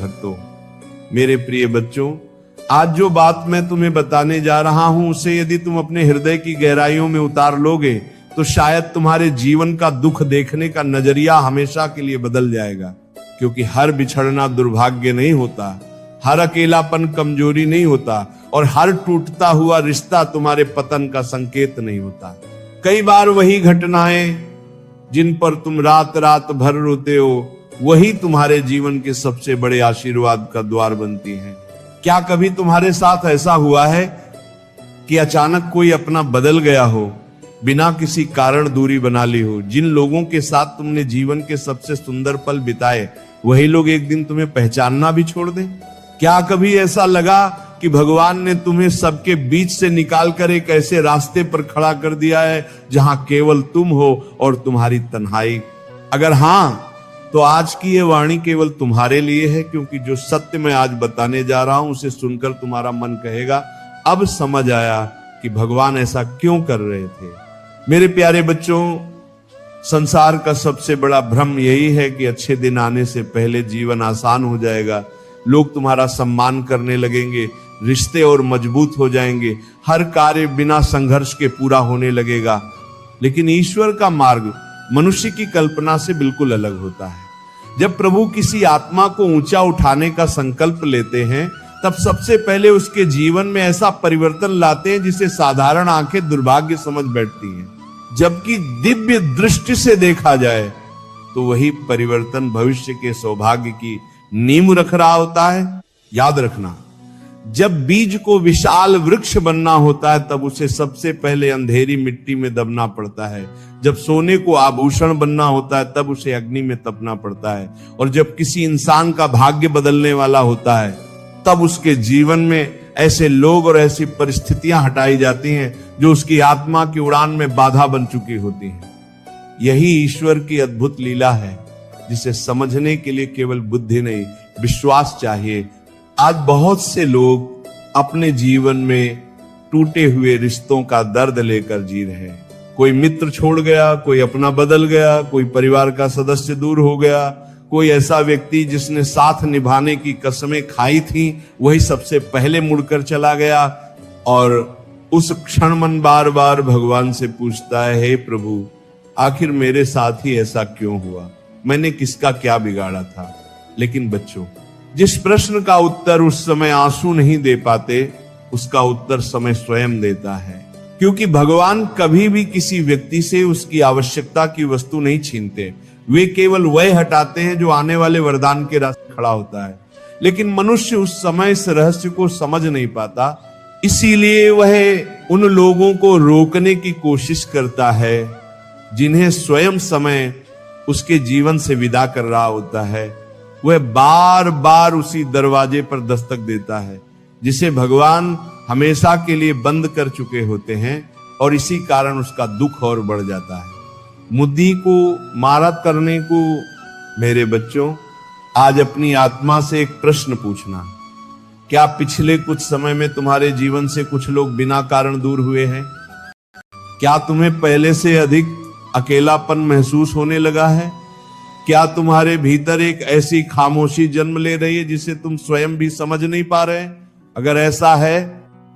भक्तों, मेरे प्रिय बच्चों, आज जो बात मैं तुम्हें बताने जा रहा हूं उसे यदि तुम अपने हृदय की गहराइयों में उतार लोगे तो शायद तुम्हारे जीवन का दुख देखने का नजरिया हमेशा के लिए बदल जाएगा। क्योंकि हर बिछड़ना दुर्भाग्य नहीं होता, हर अकेलापन कमजोरी नहीं होता, और हर टूटता हुआ रिश्ता तुम्हारे पतन का संकेत नहीं होता। कई बार वही घटनाएं जिन पर तुम रात रात भर रोते हो, वही तुम्हारे जीवन के सबसे बड़े आशीर्वाद का द्वार बनती हैं। क्या कभी तुम्हारे साथ ऐसा हुआ है कि अचानक कोई अपना बदल गया हो, बिना किसी कारण दूरी बना ली हो? जिन लोगों के साथ तुमने जीवन के सबसे सुंदर पल बिताए, वही लोग एक दिन तुम्हें पहचानना भी छोड़ दें? क्या कभी ऐसा लगा कि भगवान ने तुम्हें सबके बीच से निकालकर एक ऐसे रास्ते पर खड़ा कर दिया है जहां केवल तुम हो और तुम्हारी तन्हाई? अगर हां, तो आज की ये वाणी केवल तुम्हारे लिए है, क्योंकि जो सत्य मैं आज बताने जा रहा हूं उसे सुनकर तुम्हारा मन कहेगा, अब समझ आया कि भगवान ऐसा क्यों कर रहे थे। मेरे प्यारे बच्चों, संसार का सबसे बड़ा भ्रम यही है कि अच्छे दिन आने से पहले जीवन आसान हो जाएगा, लोग तुम्हारा सम्मान करने लगेंगे, रिश्ते और मजबूत हो जाएंगे, हर कार्य बिना संघर्ष के पूरा होने लगेगा। लेकिन ईश्वर का मार्ग मनुष्य की कल्पना से बिल्कुल अलग होता है। जब प्रभु किसी आत्मा को ऊंचा उठाने का संकल्प लेते हैं, तब सबसे पहले उसके जीवन में ऐसा परिवर्तन लाते हैं जिसे साधारण आंखें दुर्भाग्य समझ बैठती हैं। जबकि दिव्य दृष्टि से देखा जाए तो वही परिवर्तन भविष्य के सौभाग्य की नींव रख रहा होता है। याद रखना, जब बीज को विशाल वृक्ष बनना होता है तब उसे सबसे पहले अंधेरी मिट्टी में दबना पड़ता है। जब सोने को आभूषण बनना होता है तब उसे अग्नि में तपना पड़ता है। और जब किसी इंसान का भाग्य बदलने वाला होता है तब उसके जीवन में ऐसे लोग और ऐसी परिस्थितियां हटाई जाती हैं जो उसकी आत्मा की उड़ान में बाधा बन चुकी होती हैं। यही ईश्वर की अद्भुत लीला है, जिसे समझने के लिए केवल बुद्धि नहीं, विश्वास चाहिए। आज बहुत से लोग अपने जीवन में टूटे हुए रिश्तों का दर्द लेकर जी रहे हैं। कोई मित्र छोड़ गया, कोई अपना बदल गया, कोई परिवार का सदस्य दूर हो गया, कोई ऐसा व्यक्ति जिसने साथ निभाने की कसमें खाई थी वही सबसे पहले मुड़कर चला गया। और उस क्षण मन बार बार भगवान से पूछता है, हे प्रभु, आखिर मेरे साथ ही ऐसा क्यों हुआ? मैंने किसका क्या बिगाड़ा था? लेकिन बच्चों, जिस प्रश्न का उत्तर उस समय आंसू नहीं दे पाते, उसका उत्तर समय स्वयं देता है। क्योंकि भगवान कभी भी किसी व्यक्ति से उसकी आवश्यकता की वस्तु नहीं छीनते, वे केवल वह हटाते हैं जो आने वाले वरदान के रास्ते खड़ा होता है। लेकिन मनुष्य उस समय इस रहस्य को समझ नहीं पाता, इसीलिए वह उन लोगों को रोकने की कोशिश करता है जिन्हें स्वयं समय उसके जीवन से विदा कर रहा होता है। वह बार बार उसी दरवाजे पर दस्तक देता है जिसे भगवान हमेशा के लिए बंद कर चुके होते हैं, और इसी कारण उसका दुख और बढ़ जाता है। मुद्दी को मारा करने को मेरे बच्चों, आज अपनी आत्मा से एक प्रश्न पूछना, क्या पिछले कुछ समय में तुम्हारे जीवन से कुछ लोग बिना कारण दूर हुए हैं? क्या तुम्हें पहले से अधिक अकेलापन महसूस होने लगा है? क्या तुम्हारे भीतर एक ऐसी खामोशी जन्म ले रही है जिसे तुम स्वयं भी समझ नहीं पा रहे? अगर ऐसा है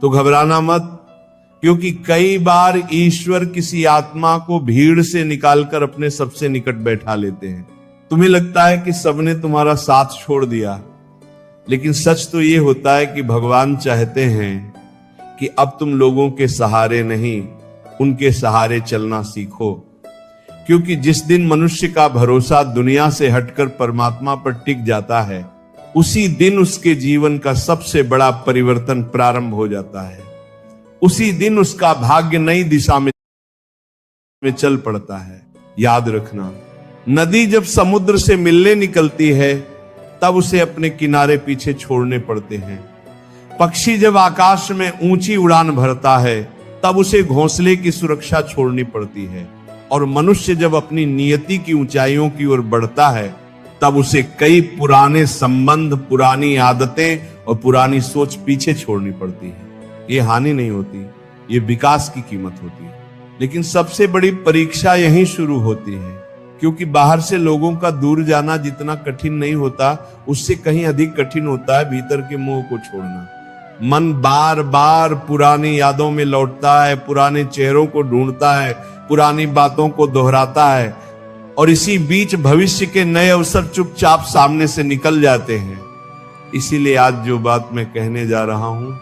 तो घबराना मत, क्योंकि कई बार ईश्वर किसी आत्मा को भीड़ से निकालकर अपने सबसे निकट बैठा लेते हैं। तुम्हें लगता है कि सबने तुम्हारा साथ छोड़ दिया, लेकिन सच तो ये होता है कि भगवान चाहते हैं कि अब तुम लोगों के सहारे नहीं, उनके सहारे चलना सीखो। क्योंकि जिस दिन मनुष्य का भरोसा दुनिया से हटकर परमात्मा पर टिक जाता है, उसी दिन उसके जीवन का सबसे बड़ा परिवर्तन प्रारंभ हो जाता है। उसी दिन उसका भाग्य नई दिशा में चल पड़ता है। याद रखना, नदी जब समुद्र से मिलने निकलती है तब उसे अपने किनारे पीछे छोड़ने पड़ते हैं। पक्षी जब आकाश में ऊंची उड़ान भरता है तब उसे घोंसले की सुरक्षा छोड़नी पड़ती है। और मनुष्य जब अपनी नियति की ऊंचाइयों की ओर बढ़ता है तब उसे कई पुराने संबंध, पुरानी आदतें और पुरानी सोच पीछे छोड़नी पड़ती है। ये हानि नहीं होती, ये विकास की कीमत होती है। लेकिन सबसे बड़ी परीक्षा यहीं शुरू होती है क्योंकि बाहर से लोगों का दूर जाना जितना कठिन नहीं होता, उससे कहीं अधिक कठिन होता है भीतर के मोह को छोड़ना। मन बार बार पुरानी यादों में लौटता है, पुराने चेहरों को ढूंढता है, पुरानी बातों को दोहराता है, और इसी बीच भविष्य के नए अवसर चुपचाप सामने से निकल जाते हैं। इसीलिए आज जो बात मैं कहने जा रहा हूं,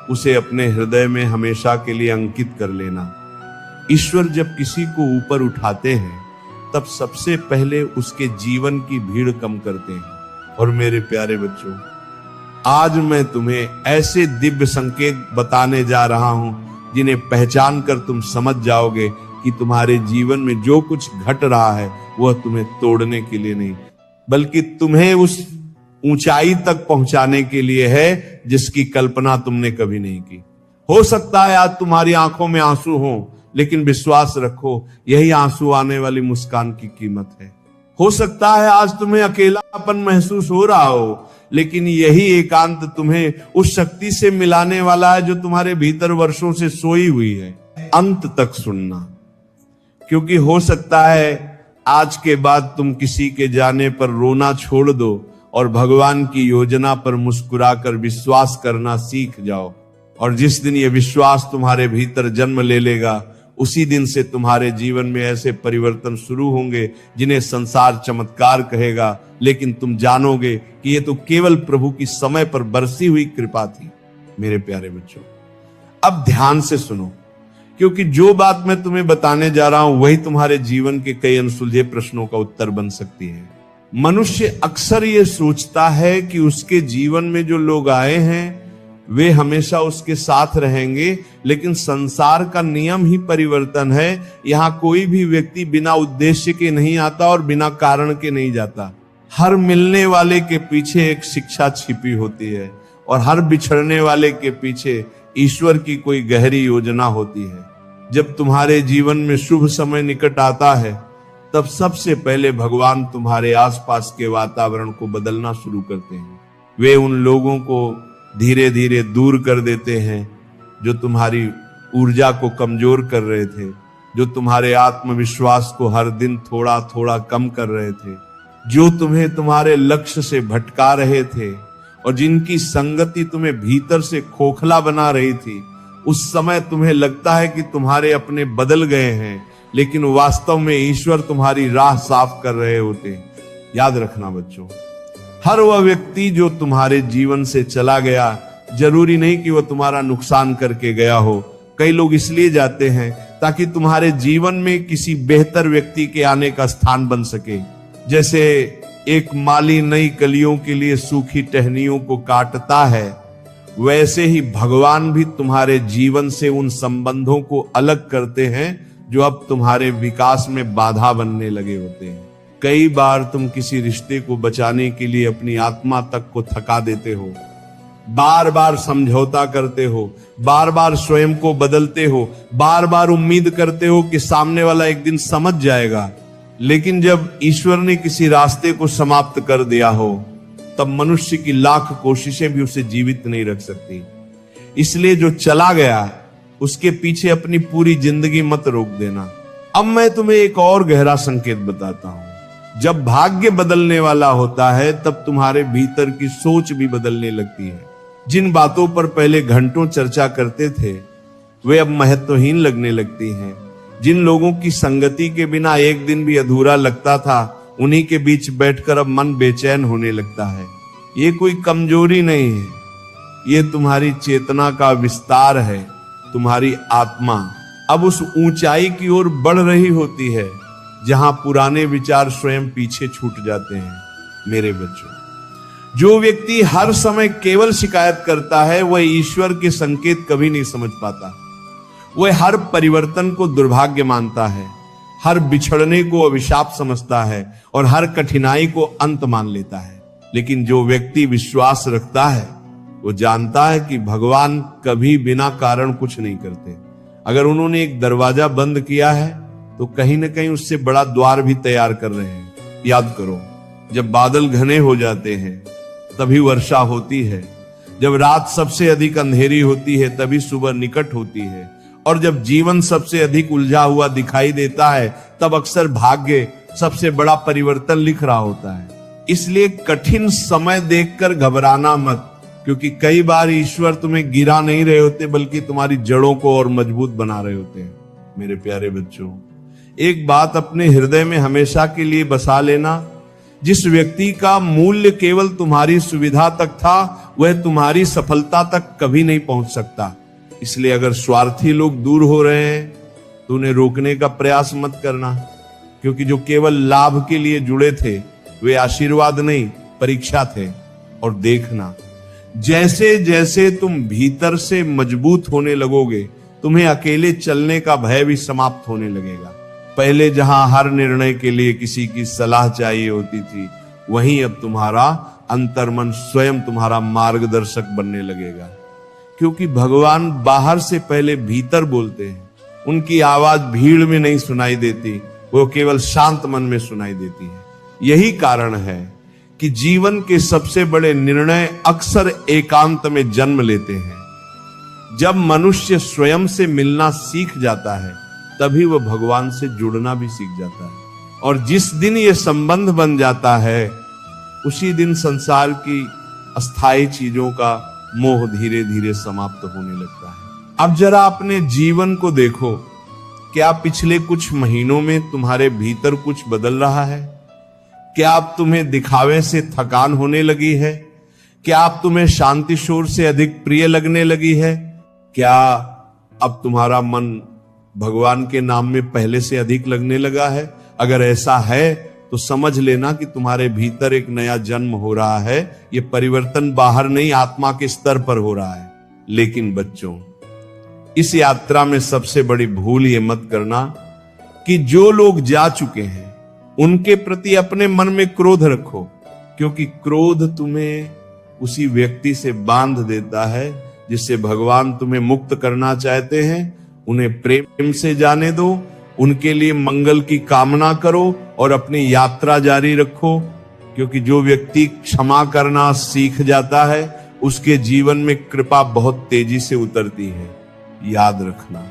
उसे अपने हृदय में हमेशा के लिए अंकित कर लेना। ईश्वर जब किसी को ऊपर उठाते हैं, तब सबसे पहले उसके जीवन की भीड़ कम करते हैं। और मेरे प्यारे बच्चों, आज मैं तुम्हें ऐसे दिव्य संकेत बताने जा रहा हूं, जिन्हें पहचान कर तुम समझ जाओगे कि तुम्हारे जीवन में जो कुछ घट रहा है वह तुम्हें तोड़ने के लिए नहीं, बल्कि तुम्हें उस ऊंचाई तक पहुंचाने के लिए है जिसकी कल्पना तुमने कभी नहीं की। हो सकता है आज तुम्हारी आंखों में आंसू हो, लेकिन विश्वास रखो, यही आंसू आने वाली मुस्कान की कीमत है। हो सकता है आज तुम्हें अकेलापन महसूस हो रहा हो, लेकिन यही एकांत तुम्हें उस शक्ति से मिलाने वाला है जो तुम्हारे भीतर वर्षों से सोई हुई है। अंत तक सुनना, क्योंकि हो सकता है आज के बाद तुम किसी के जाने पर रोना छोड़ दो और भगवान की योजना पर मुस्कुराकर विश्वास करना सीख जाओ। और जिस दिन यह विश्वास तुम्हारे भीतर जन्म ले लेगा, उसी दिन से तुम्हारे जीवन में ऐसे परिवर्तन शुरू होंगे जिन्हें संसार चमत्कार कहेगा, लेकिन तुम जानोगे कि ये तो केवल प्रभु की समय पर बरसी हुई कृपा थी। मेरे प्यारे बच्चों, अब ध्यान से सुनो, क्योंकि जो बात मैं तुम्हें बताने जा रहा हूं वही तुम्हारे जीवन के कई अनसुलझे प्रश्नों का उत्तर बन सकती है। मनुष्य अक्सर ये सोचता है कि उसके जीवन में जो लोग आए हैं वे हमेशा उसके साथ रहेंगे, लेकिन संसार का नियम ही परिवर्तन है। यहाँ कोई भी व्यक्ति बिना उद्देश्य के नहीं आता और बिना कारण के नहीं जाता। हर मिलने वाले के पीछे एक शिक्षा छिपी होती है, और हर बिछड़ने वाले के पीछे ईश्वर की कोई गहरी योजना होती है। जब तुम्हारे जीवन में शुभ समय निकट आता है, तब सबसे पहले भगवान तुम्हारे आसपास के वातावरण को बदलना शुरू करते हैं। वे उन लोगों को धीरे धीरे दूर कर देते हैं जो तुम्हारी ऊर्जा को कमजोर कर रहे थे, जो तुम्हारे आत्मविश्वास को हर दिन थोड़ा थोड़ा कम कर रहे थे, जो तुम्हें तुम्हारे लक्ष्य से भटका रहे थे, और जिनकी संगति तुम्हें भीतर से खोखला बना रही थी। उस समय तुम्हें लगता है कि तुम्हारे अपने बदल गए हैं, लेकिन वास्तव में ईश्वर तुम्हारी राह साफ कर रहे होते। याद रखना बच्चों, हर वह व्यक्ति जो तुम्हारे जीवन से चला गया, जरूरी नहीं कि वह तुम्हारा नुकसान करके गया हो। कई लोग इसलिए जाते हैं ताकि तुम्हारे जीवन में किसी बेहतर व्यक्ति के आने का स्थान बन सके। जैसे एक माली नई कलियों के लिए सूखी टहनियों को काटता है, वैसे ही भगवान भी तुम्हारे जीवन से उन संबंधों को अलग करते हैं जो अब तुम्हारे विकास में बाधा बनने लगे होते हैं। कई बार तुम किसी रिश्ते को बचाने के लिए अपनी आत्मा तक को थका देते हो, बार बार समझौता करते हो, बार बार स्वयं को बदलते हो, बार बार उम्मीद करते हो कि सामने वाला एक दिन समझ जाएगा। लेकिन जब ईश्वर ने किसी रास्ते को समाप्त कर दिया हो, तब मनुष्य की लाख कोशिशें भी उसे जीवित नहीं रख सकती। इसलिए जो चला गया उसके पीछे अपनी पूरी जिंदगी मत रोक देना। अब मैं तुम्हें एक और गहरा संकेत बताता हूं। जब भाग्य बदलने वाला होता है, तब तुम्हारे भीतर की सोच भी बदलने लगती है। जिन बातों पर पहले घंटों चर्चा करते थे, वे अब महत्वहीन लगने लगती हैं। जिन लोगों की संगति के बिना एक दिन भी अधूरा लगता था, उन्हीं के बीच बैठकर अब मन बेचैन होने लगता है। ये कोई कमजोरी नहीं है, ये तुम्हारी चेतना का विस्तार है। तुम्हारी आत्मा अब उस ऊंचाई की ओर बढ़ रही होती है जहां पुराने विचार स्वयं पीछे छूट जाते हैं। मेरे बच्चों, जो व्यक्ति हर समय केवल शिकायत करता है, वह ईश्वर के संकेत कभी नहीं समझ पाता। वह हर परिवर्तन को दुर्भाग्य मानता है, हर बिछड़ने को अभिशाप समझता है और हर कठिनाई को अंत मान लेता है। लेकिन जो व्यक्ति विश्वास रखता है, वो जानता है कि भगवान कभी बिना कारण कुछ नहीं करते। अगर उन्होंने एक दरवाजा बंद किया है, तो कहीं ना कहीं उससे बड़ा द्वार भी तैयार कर रहे हैं। याद करो, जब बादल घने हो जाते हैं तभी वर्षा होती है, जब रात सबसे अधिक अंधेरी होती है तभी सुबह निकट होती है, और जब जीवन सबसे अधिक उलझा हुआ दिखाई देता है, तब अक्सर भाग्य सबसे बड़ा परिवर्तन लिख रहा होता है। इसलिए कठिन समय देखकर घबराना मत, क्योंकि कई बार ईश्वर तुम्हें गिरा नहीं रहे होते, बल्कि तुम्हारी जड़ों को और मजबूत बना रहे होते हैं। मेरे प्यारे बच्चों, एक बात अपने हृदय में हमेशा के लिए बसा लेना, जिस व्यक्ति का मूल्य केवल तुम्हारी सुविधा तक था, वह तुम्हारी सफलता तक कभी नहीं पहुंच सकता। इसलिए अगर स्वार्थी लोग दूर हो रहे हैं तो उन्हें रोकने का प्रयास मत करना, क्योंकि जो केवल लाभ के लिए जुड़े थे वे आशीर्वाद नहीं, परीक्षा थे। और देखना, जैसे जैसे तुम भीतर से मजबूत होने लगोगे, तुम्हें अकेले चलने का भय भी समाप्त होने लगेगा। पहले जहां हर निर्णय के लिए किसी की सलाह चाहिए होती थी, वहीं अब तुम्हारा अंतर्मन स्वयं तुम्हारा मार्गदर्शक बनने लगेगा। क्योंकि भगवान बाहर से पहले भीतर बोलते हैं। उनकी आवाज भीड़ में नहीं सुनाई देती, वो केवल शांत मन में सुनाई देती है। यही कारण है कि जीवन के सबसे बड़े निर्णय अक्सर एकांत में जन्म लेते हैं। जब मनुष्य स्वयं से मिलना सीख जाता है, तभी वह भगवान से जुड़ना भी सीख जाता है। और जिस दिन यह संबंध बन जाता है, उसी दिन संसार की अस्थायी चीजों का मोह धीरे धीरे समाप्त होने लगता है। अब जरा अपने जीवन को देखो, क्या पिछले कुछ महीनों में तुम्हारे भीतर कुछ बदल रहा है? क्या अब तुम्हें दिखावे से थकान होने लगी है? क्या अब तुम्हें शांति शोर से अधिक प्रिय लगने लगी है? क्या अब तुम्हारा मन भगवान के नाम में पहले से अधिक लगने लगा है? अगर ऐसा है तो समझ लेना कि तुम्हारे भीतर एक नया जन्म हो रहा है। यह परिवर्तन बाहर नहीं, आत्मा के स्तर पर हो रहा है। लेकिन बच्चों, इस यात्रा में सबसे बड़ी भूल ये मत करना कि जो लोग जा चुके हैं उनके प्रति अपने मन में क्रोध रखो, क्योंकि क्रोध तुम्हें उसी व्यक्ति से बांध देता है जिससे भगवान तुम्हें मुक्त करना चाहते हैं। उन्हें प्रेम से जाने दो, उनके लिए मंगल की कामना करो और अपनी यात्रा जारी रखो, क्योंकि जो व्यक्ति क्षमा करना सीख जाता है, उसके जीवन में कृपा बहुत तेजी से उतरती है। याद रखना,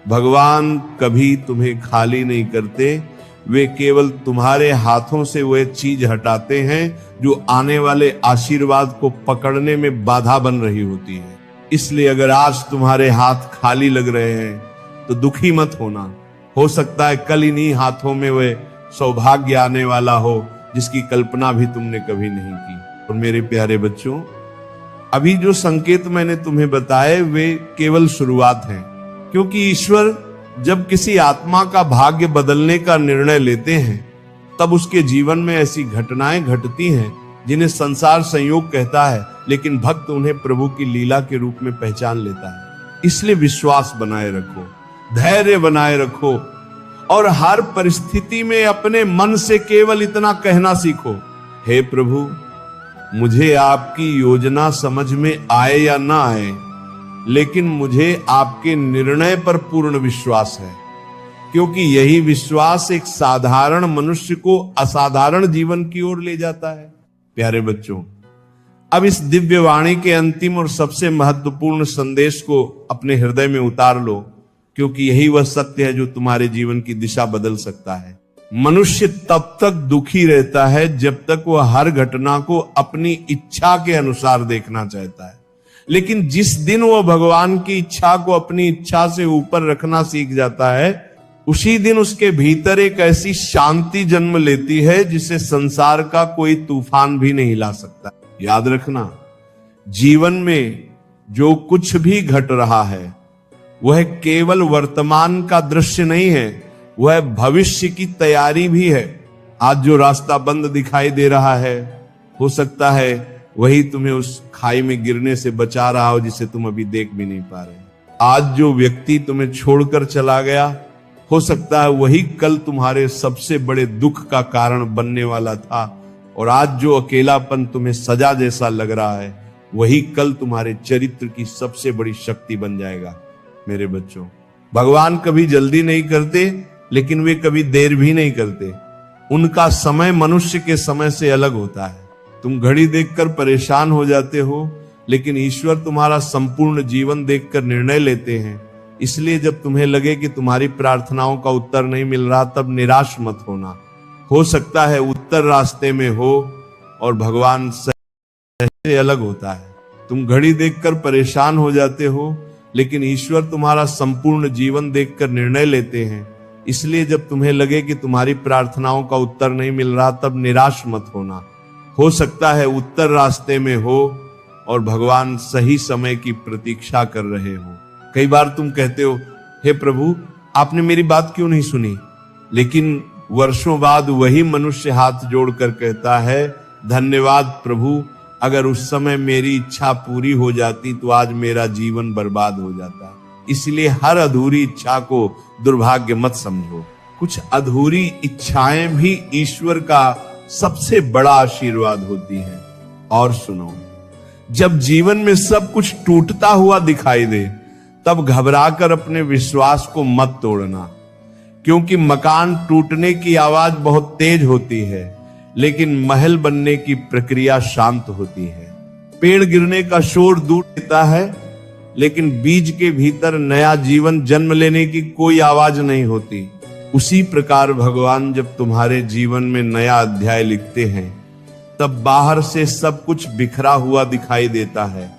भगवान कभी तुम्हें खाली नहीं करते। वे केवल तुम्हारे हाथों से वह चीज हटाते हैं जो आने वाले आशीर्वाद को पकड़ने में बाधा बन रही होती है। इसलिए अगर आज तुम्हारे हाथ खाली लग रहे हैं तो दुखी मत होना। हो सकता है कल इन्हीं हाथों में वह सौभाग्य आने वाला हो जिसकी कल्पना भी तुमने कभी नहीं की। और मेरे प्यारे बच्चों, अभी जो संकेत मैंने तुम्हें बताए वे केवल शुरुआत हैं, क्योंकि ईश्वर जब किसी आत्मा का भाग्य बदलने का निर्णय लेते हैं, तब उसके जीवन में ऐसी घटनाएं घटती हैं जिन्हें संसार संयोग कहता है, लेकिन भक्त उन्हें प्रभु की लीला के रूप में पहचान लेता है। इसलिए विश्वास बनाए रखो, धैर्य बनाए रखो और हर परिस्थिति में अपने मन से केवल इतना कहना सीखो, हे प्रभु, मुझे आपकी योजना समझ में आए या ना आए, लेकिन मुझे आपके निर्णय पर पूर्ण विश्वास है, क्योंकि यही विश्वास एक साधारण मनुष्य को असाधारण जीवन की ओर ले जाता है। प्यारे बच्चों, अब इस दिव्य वाणी के अंतिम और सबसे महत्वपूर्ण संदेश को अपने हृदय में उतार लो, क्योंकि यही वह सत्य है जो तुम्हारे जीवन की दिशा बदल सकता है। मनुष्य तब तक दुखी रहता है जब तक वह हर घटना को अपनी इच्छा के अनुसार देखना चाहता है, लेकिन जिस दिन वह भगवान की इच्छा को अपनी इच्छा से ऊपर रखना सीख जाता है, उसी दिन उसके भीतर एक ऐसी शांति जन्म लेती है जिसे संसार का कोई तूफान भी नहीं हिला सकता। याद रखना, जीवन में जो कुछ भी घट रहा है वह केवल वर्तमान का दृश्य नहीं है, वह भविष्य की तैयारी भी है। आज जो रास्ता बंद दिखाई दे रहा है, हो सकता है वही तुम्हें उस खाई में गिरने से बचा रहा हो जिसे तुम अभी देख भी नहीं पा रहे। आज जो व्यक्ति तुम्हें छोड़कर चला गया, हो सकता है वही कल तुम्हारे सबसे बड़े दुख का कारण बनने वाला था। और आज जो अकेलापन तुम्हें सजा जैसा लग रहा है, वही कल तुम्हारे चरित्र की सबसे बड़ी शक्ति बन जाएगा। मेरे बच्चों, भगवान कभी जल्दी नहीं करते, लेकिन वे कभी देर भी नहीं करते। उनका समय मनुष्य के समय से अलग होता है। तुम घड़ी देखकर परेशान हो जाते हो, लेकिन ईश्वर तुम्हारा संपूर्ण जीवन देखकर निर्णय लेते हैं। इसलिए जब तुम्हें लगे कि तुम्हारी प्रार्थनाओं का उत्तर नहीं मिल रहा, तब निराश मत होना। हो सकता है उत्तर रास्ते में हो और भगवान से अलग होता है। तुम घड़ी देखकर परेशान हो जाते हो, लेकिन ईश्वर तुम्हारा संपूर्ण जीवन देखकर निर्णय लेते हैं। इसलिए जब तुम्हें लगे कि तुम्हारी प्रार्थनाओं का उत्तर नहीं मिल रहा, तब निराश मत होना। हो सकता है उत्तर रास्ते में हो और भगवान सही समय की प्रतीक्षा कर रहे हो। कई बार तुम कहते हो, हे प्रभु, आपने मेरी बात क्यों नहीं सुनी? लेकिन वर्षों बाद वही मनुष्य हाथ जोड़कर कहता है, धन्यवाद प्रभु, अगर उस समय मेरी इच्छा पूरी हो जाती तो आज मेरा जीवन बर्बाद हो जाता। इसलिए हर अधूरी इच्छा को दुर्भाग्य मत समझो। कुछ अधूरी इच्छाएं भी ईश्वर का सबसे बड़ा आशीर्वाद होती हैं। और सुनो, जब जीवन में सब कुछ टूटता हुआ दिखाई दे, तब घबराकर अपने विश्वास को मत तोड़ना, क्योंकि मकान टूटने की आवाज बहुत तेज होती है, लेकिन महल बनने की प्रक्रिया शांत होती है। पेड़ गिरने का शोर दूर देता है, लेकिन बीज के भीतर नया जीवन जन्म लेने की कोई आवाज नहीं होती। उसी प्रकार भगवान जब तुम्हारे जीवन में नया अध्याय लिखते हैं, तब बाहर से सब कुछ बिखरा हुआ दिखाई देता है,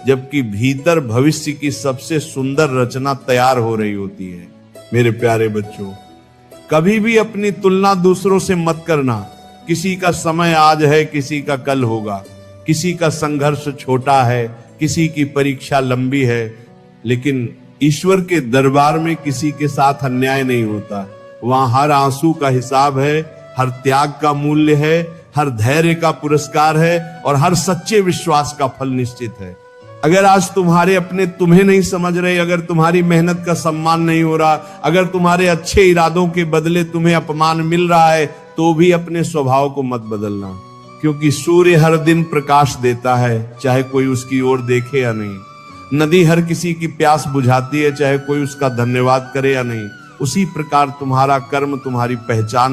जबकि भीतर भविष्य की सबसे सुंदर रचना तैयार हो रही होती है। मेरे प्यारे बच्चों, कभी भी अपनी तुलना दूसरों से मत करना। किसी का समय आज है, किसी का कल होगा, किसी का संघर्ष छोटा है, किसी की परीक्षा लंबी है, लेकिन ईश्वर के दरबार में किसी के साथ अन्याय नहीं होता। वहां हर आंसू का हिसाब है, हर त्याग का मूल्य है, हर धैर्य का पुरस्कार है और हर सच्चे विश्वास का फल निश्चित है। अगर आज तुम्हारे अपने तुम्हें नहीं समझ रहे, अगर तुम्हारी मेहनत का सम्मान नहीं हो रहा, अगर तुम्हारे अच्छे इरादों के बदले तुम्हें अपमान मिल रहा है, तो भी अपने स्वभाव को मत बदलना, क्योंकि सूर्य हर दिन प्रकाश देता है, चाहे कोई उसकी ओर देखे या नहीं। नदी हर किसी की प्यास बुझाती है, चाहे कोई उसका धन्यवाद करे या नहीं। उसी प्रकार तुम्हारा कर्म तुम्हारी पहचान